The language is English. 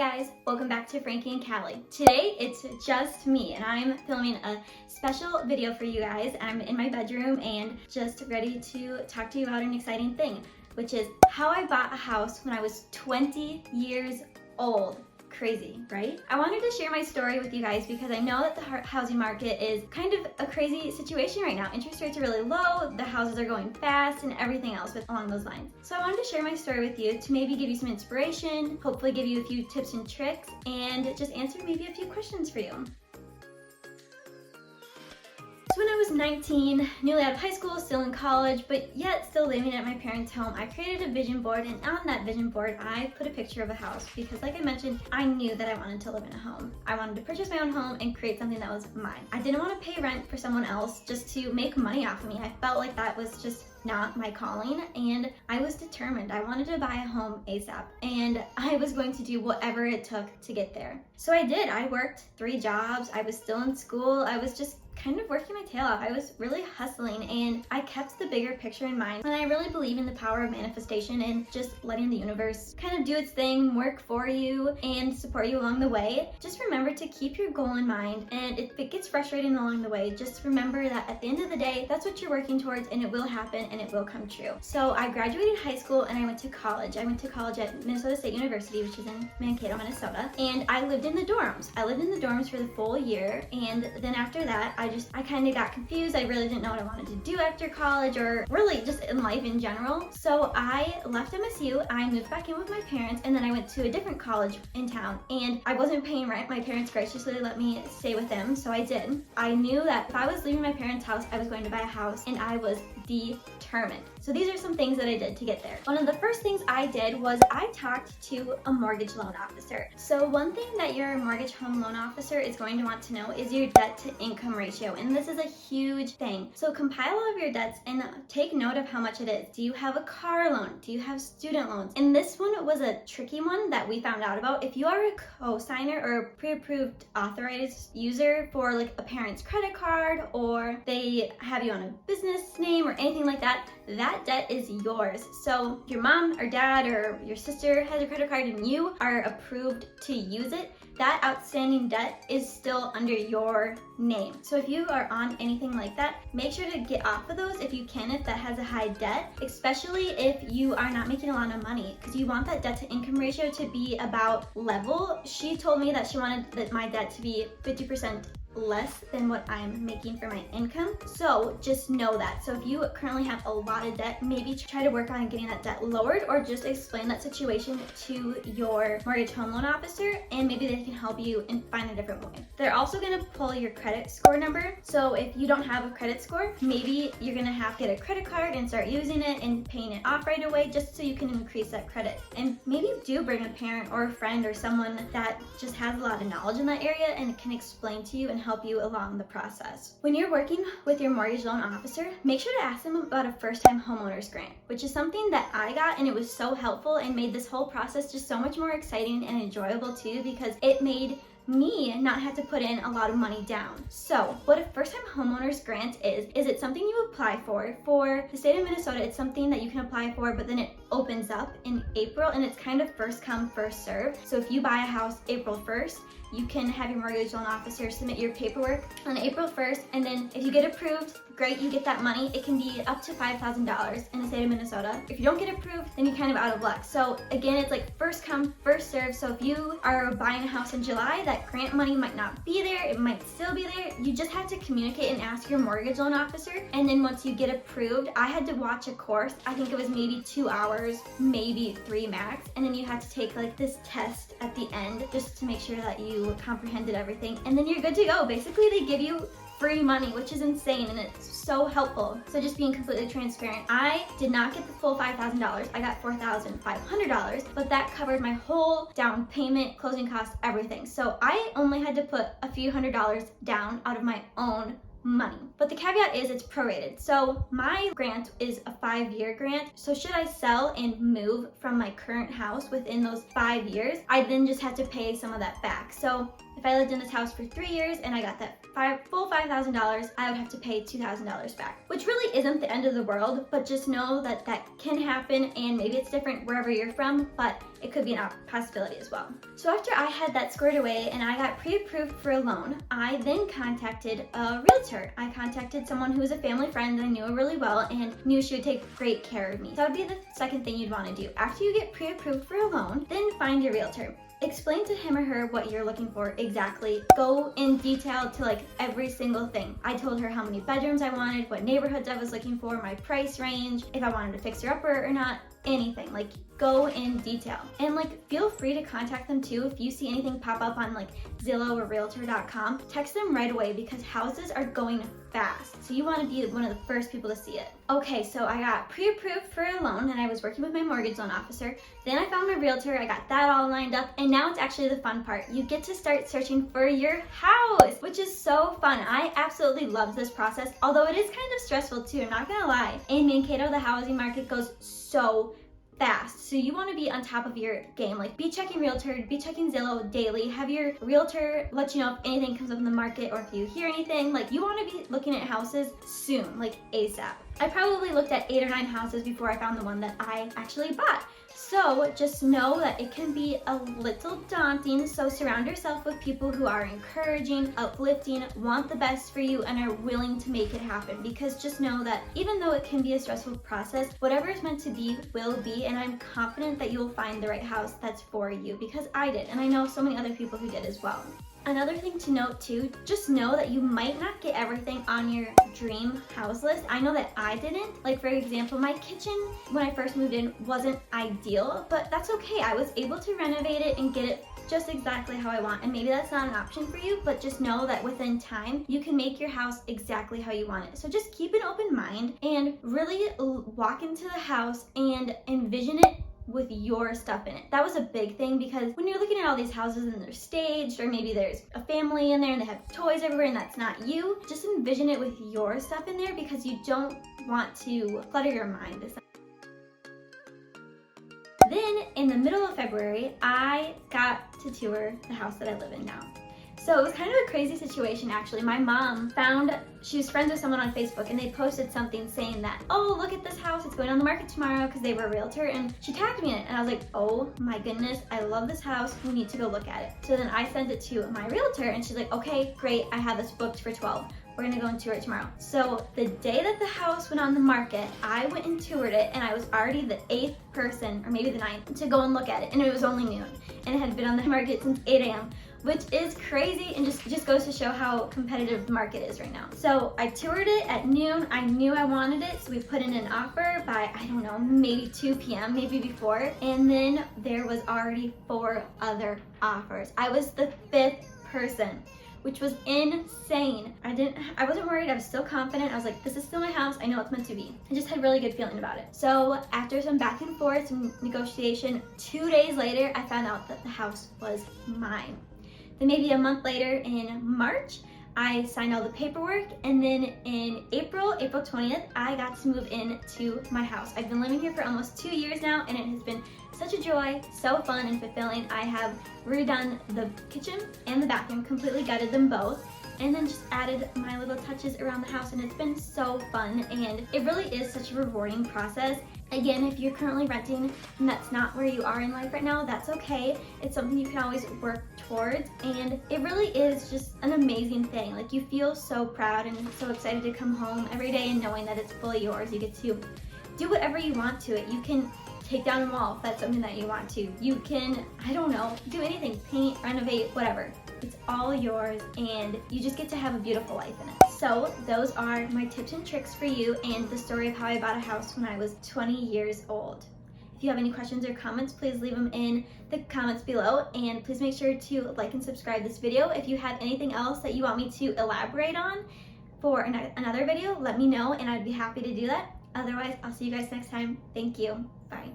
guys, welcome back to Frankie and Kallie. Today it's just me and I'm filming a special video for you guys. I'm in my bedroom and just ready to talk to you about an exciting thing, which is how I bought a house when I was 20 years old. Crazy, right? I wanted to share my story with you guys because I know that the housing market is kind of a crazy situation right now. Interest rates are really low, the houses are going fast, and everything else along those lines. So I wanted to share my story with you to maybe give you some inspiration, hopefully give you a few tips and tricks, and just answer maybe a few questions for you. So when I was 19, newly out of high school, still in college, but yet still living at my parents' home, I created a vision board, and on that vision board, I put a picture of a house because, like I mentioned, I knew that I wanted to live in a home. I wanted to purchase my own home and create something that was mine. I didn't want to pay rent for someone else just to make money off of me. I felt like that was just not my calling, and I was determined. I wanted to buy a home ASAP, and I was going to do whatever it took to get there. So I did. I worked 3 jobs. I was still in school. I was just kind of working my tail off. I was really hustling, and I kept the bigger picture in mind. And I really believe in the power of manifestation and just letting the universe kind of do its thing, work for you, and support you along the way. Just remember to keep your goal in mind, and if it gets frustrating along the way, just remember that at the end of the day, that's what you're working towards, and it will happen and it will come true. So I graduated high school and I went to college. I went to college at Minnesota State University, which is in Mankato, Minnesota, and I lived in the dorms. I lived in the dorms for the full year, and then after that, I kind of got confused. I really didn't know what I wanted to do after college, or really just in life in general. So I left MSU, I moved back in with my parents, and then I went to a different college in town, and I wasn't paying rent. My parents graciously let me stay with them, so I did. I knew that if I was leaving my parents' house, I was going to buy a house, and I was determined. So these are some things that I did to get there. One of the first things I did was I talked to a mortgage loan officer. So one thing that your mortgage home loan officer is going to want to know is your debt to income ratio. And this is a huge thing. So compile all of your debts and take note of how much it is. Do you have a car loan? Do you have student loans? And this one was a tricky one that we found out about. If you are a co-signer or a pre-approved authorized user for like a parent's credit card, or they have you on a business name or anything like that, that debt is yours. So your mom or dad or your sister has a credit card and you are approved to use it, that outstanding debt is still under your name. So if you are on anything like that, make sure to get off of those if you can, if that has a high debt, especially if you are not making a lot of money, because you want that debt to income ratio to be about level. She told me that she wanted my debt to be 50% less than what I'm making for my income. So just know that. So if you currently have a lot of debt, maybe try to work on getting that debt lowered, or just explain that situation to your mortgage home loan officer, and maybe they can help you and find a different way. They're also going to pull your credit score number. So if you don't have a credit score, maybe you're going to have to get a credit card and start using it and paying it off right away, just so you can increase that credit. And maybe do bring a parent or a friend or someone that just has a lot of knowledge in that area and can explain to you and help you along the process. When you're working with your mortgage loan officer, make sure to ask them about a first-time homeowners grant, which is something that I got, and it was so helpful and made this whole process just so much more exciting and enjoyable too, because it made me not have to put in a lot of money down. So what a first-time homeowners grant is it something you apply for the state of Minnesota. It's something that you can apply for, but then it opens up in April, and it's kind of first come, first serve. So if you buy a house April 1st, you can have your mortgage loan officer submit your paperwork on April 1st, and then if you get approved, great, you get that money. It can be up to $5,000 in the state of Minnesota. If you don't get approved, then you're kind of out of luck. So again, it's like first come, first serve. So if you are buying a house in July, that grant money might not be there. It might still be there. You just have to communicate and ask your mortgage loan officer. And then once you get approved, I had to watch a course. I think it was maybe 2 hours, maybe 3 max. And then you had to take like this test at the end just to make sure that you comprehended everything. And then you're good to go. Basically, they give you free money, which is insane, and it's so helpful. So just being completely transparent, I did not get the full $5,000. I got $4,500, but that covered my whole down payment, closing costs, everything. So I only had to put a few $100s down out of my own money. But the caveat is it's prorated. So my grant is a 5-year grant. So should I sell and move from my current house within those 5 years, I then just have to pay some of that back. So if I lived in this house for 3 years and I got that full $5,000, I would have to pay $2,000 back, which really isn't the end of the world, but just know that that can happen, and maybe it's different wherever you're from, but it could be a possibility as well. So after I had that squared away and I got pre-approved for a loan, I then contacted a realtor. I contacted someone who was a family friend that I knew really well and knew she would take great care of me. So that would be the second thing you'd want to do. After you get pre-approved for a loan, then find your realtor. Explain to him or her what you're looking for exactly. Go in detail to like every single thing. I told her how many bedrooms I wanted, what neighborhoods I was looking for, my price range, if I wanted a fixer-upper or not, anything. Like, go in detail. And like, feel free to contact them too. If you see anything pop up on like Zillow or Realtor.com, text them right away because houses are going fast. So you want to be one of the first people to see it. Okay, so I got pre-approved for a loan and I was working with my mortgage loan officer. Then I found my realtor, I got that all lined up, and now it's actually the fun part. You get to start searching for your house, which is so fun. I absolutely love this process, although it is kind of stressful too, I'm not gonna lie. In Mankato, the housing market goes so fast. So you want to be on top of your game. Like, be checking Realtor, be checking Zillow daily. Have your realtor let you know if anything comes up in the market or if you hear anything. Like, you want to be looking at houses soon, like ASAP. I probably looked at 8 or 9 houses before I found the one that I actually bought. So just know that it can be a little daunting, so surround yourself with people who are encouraging, uplifting, want the best for you, and are willing to make it happen. Because just know that even though it can be a stressful process, whatever is meant to be will be, and I'm confident that you'll find the right house that's for you, because I did, and I know so many other people who did as well. Another thing to note too, just know that you might not get everything on your dream house list. I know that I didn't. Like, for example, my kitchen when I first moved in wasn't ideal, but that's okay. I was able to renovate it and get it just exactly how I want. And maybe that's not an option for you, but just know that within time, you can make your house exactly how you want it. So just keep an open mind and really walk into the house and envision it with your stuff in it. That was a big thing, because when you're looking at all these houses and they're staged, or maybe there's a family in there and they have toys everywhere and that's not you, just envision it with your stuff in there, because you don't want to clutter your mind. Then in the middle of February, I got to tour the house that I live in now. So it was kind of a crazy situation actually. My mom found, she was friends with someone on Facebook and they posted something saying that, oh, look at this house, it's going on the market tomorrow, because they were a realtor, and she tagged me in it, and I was like, oh my goodness, I love this house, we need to go look at it. So then I sent it to my realtor and she's like, okay, great, I have this booked for 12. We're gonna go and tour it tomorrow. So the day that the house went on the market, I went and toured it, and I was already the 8th person, or maybe the 9th, to go and look at it, and it was only noon, and it had been on the market since 8 a.m. which is crazy and just goes to show how competitive the market is right now. So I toured it at noon. I knew I wanted it, so we put in an offer by, I don't know, maybe 2 p.m., maybe before, and then there was already 4 other offers. I was the 5th person, which was insane. I wasn't worried, I was still confident. I was like, this is still my house, I know it's meant to be. I just had a really good feeling about it. So after some back and forth, some negotiation, 2 days later, I found out that the house was mine. Then maybe a month later in March, I signed all the paperwork, and then in April 20th, I got to move into my house. I've been living here for almost 2 years now, and it has been such a joy, so fun and fulfilling. I have redone the kitchen and the bathroom, completely gutted them both, and then just added my little touches around the house, and it's been so fun, and it really is such a rewarding process. Again, if you're currently renting and that's not where you are in life right now, that's okay. It's something you can always work towards, and it really is just an amazing thing. Like, you feel so proud and so excited to come home every day and knowing that it's fully yours. You get to do whatever you want to it. You can take down a wall if that's something that you want to. You can, I don't know, do anything, paint, renovate, whatever. It's all yours, and you just get to have a beautiful life in it. So those are my tips and tricks for you, and the story of how I bought a house when I was 20 years old. If you have any questions or comments, please leave them in the comments below, and please make sure to like and subscribe this video. If you have anything else that you want me to elaborate on for another video, let me know and I'd be happy to do that. Otherwise, I'll see you guys next time. Thank you. Bye.